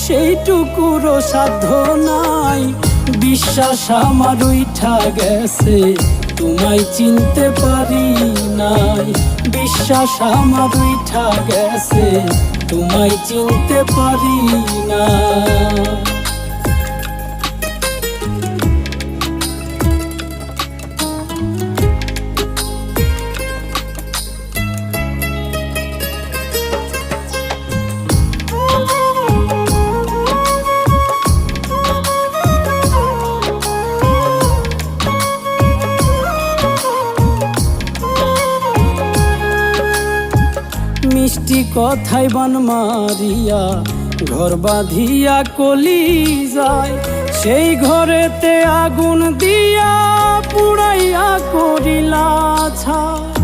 সেইটুকুরও সাধ্য নাই। বিশ্বাস আমার উইঠা গেছে, তোমায় চিনতে পারি নাই। বিশ্বাস আমার উইঠা গেছে, তোমায় চিনতে পারি না। মিষ্টি কথায় বান মারিয়া ঘর বাঁধিয়া কলি যায়, সেই ঘরেতে আগুন দিয়া পুড়াইয়া করিলা ছাই।